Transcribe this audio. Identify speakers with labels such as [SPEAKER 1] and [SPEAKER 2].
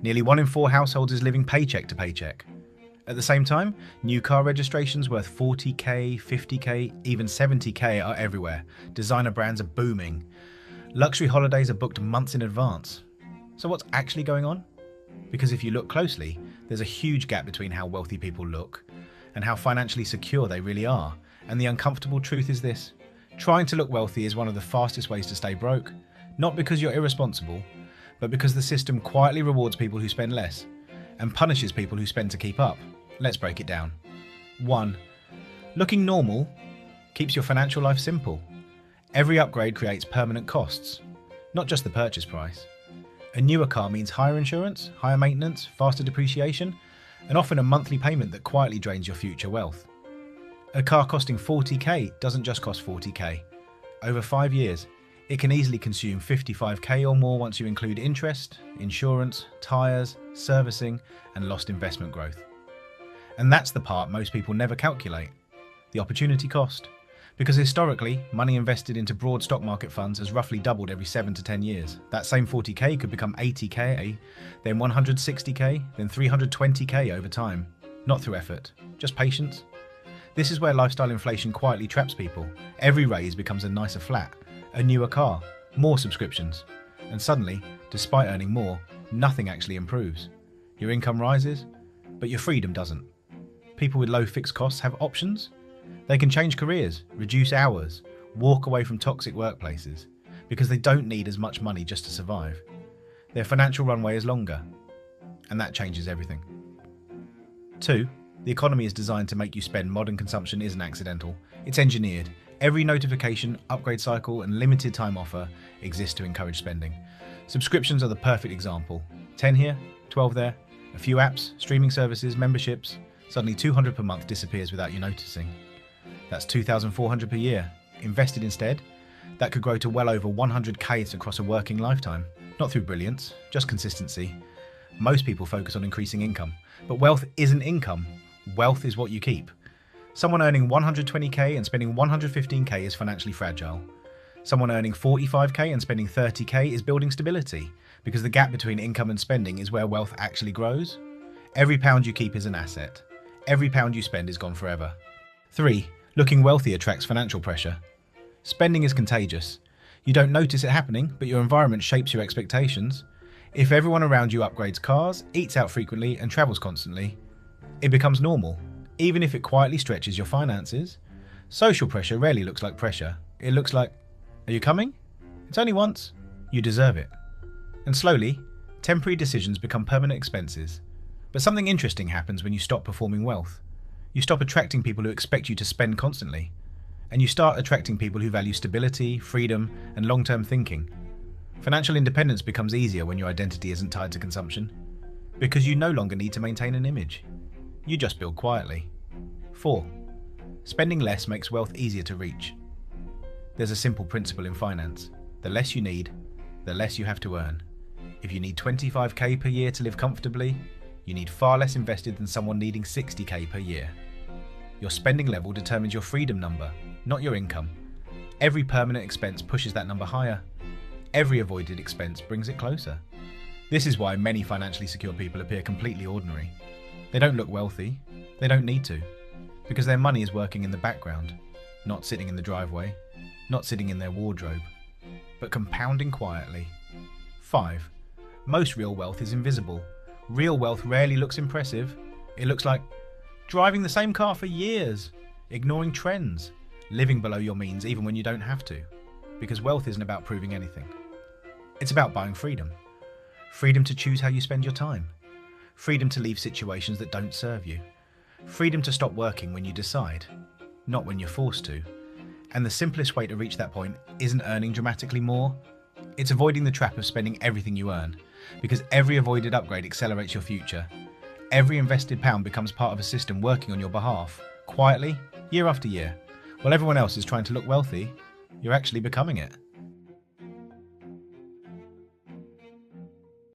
[SPEAKER 1] Nearly 1 in 4 households is living paycheck to paycheck. At the same time, new car registrations worth 40k, 50k, even 70k are everywhere. Designer brands are booming. Luxury holidays are booked months in advance. So what's actually going on? Because if you look closely, there's a huge gap between how wealthy people look and how financially secure they really are. And the uncomfortable truth is this: trying to look wealthy is one of the fastest ways to stay broke. Not because you're irresponsible, but because the system quietly rewards people who spend less and punishes people who spend to keep up. Let's break it down. 1. Looking normal keeps your financial life simple. Every upgrade creates permanent costs, not just the purchase price. A newer car means higher insurance, higher maintenance, faster depreciation, and often a monthly payment that quietly drains your future wealth. A car costing 40k doesn't just cost 40k. Over 5 years, it can easily consume 55k or more once you include interest, insurance, tyres, servicing, and lost investment growth. And that's the part most people never calculate: the opportunity cost. Because historically, money invested into broad stock market funds has roughly doubled every 7 to 10 years. That same 40k could become 80k, then 160k, then 320k over time. Not through effort, just patience. This is where lifestyle inflation quietly traps people. Every raise becomes a nicer flat, a newer car, more subscriptions. And suddenly, despite earning more, nothing actually improves. Your income rises, but your freedom doesn't. People with low fixed costs have options. They can change careers, reduce hours, walk away from toxic workplaces, because they don't need as much money just to survive. Their financial runway is longer, and that changes everything. 2. The economy is designed to make you spend. Modern consumption isn't accidental. It's engineered. Every notification, upgrade cycle, and limited time offer exists to encourage spending. Subscriptions are the perfect example. 10 here, 12 there, a few apps, streaming services, memberships. Suddenly $200 per month disappears without you noticing. That's $2,400 per year. Invested instead, that could grow to well over 100k across a working lifetime. Not through brilliance, just consistency. Most people focus on increasing income, but wealth isn't income. Wealth is what you keep. Someone earning 120k and spending 115k is financially fragile. Someone earning 45k and spending 30k is building stability, because the gap between income and spending is where wealth actually grows. Every pound you keep is an asset. Every pound you spend is gone forever. 3. Looking wealthy attracts financial pressure. Spending is contagious. You don't notice it happening, but your environment shapes your expectations. If everyone around you upgrades cars, eats out frequently, and travels constantly, it becomes normal, even if it quietly stretches your finances. Social pressure rarely looks like pressure. It looks like, "Are you coming? It's only once. You deserve it." And slowly, temporary decisions become permanent expenses. But something interesting happens when you stop performing wealth. You stop attracting people who expect you to spend constantly. And you start attracting people who value stability, freedom, and long-term thinking. Financial independence becomes easier when your identity isn't tied to consumption. Because you no longer need to maintain an image. You just build quietly. 4. Spending less makes wealth easier to reach. There's a simple principle in finance. The less you need, the less you have to earn. If you need 25k per year to live comfortably, you need far less invested than someone needing 60k per year. Your spending level determines your freedom number, not your income. Every permanent expense pushes that number higher. Every avoided expense brings it closer. This is why many financially secure people appear completely ordinary. They don't look wealthy. They don't need to. Because their money is working in the background, not sitting in the driveway, not sitting in their wardrobe, but compounding quietly. 5. Most real wealth is invisible. Real wealth rarely looks impressive. It looks like driving the same car for years, ignoring trends, living below your means even when you don't have to. Because wealth isn't about proving anything. It's about buying freedom. Freedom to choose how you spend your time. Freedom to leave situations that don't serve you. Freedom to stop working when you decide, not when you're forced to. And the simplest way to reach that point isn't earning dramatically more. It's avoiding the trap of spending everything you earn. Because every avoided upgrade accelerates your future. Every invested pound becomes part of a system working on your behalf, quietly, year after year. While everyone else is trying to look wealthy, you're actually becoming it.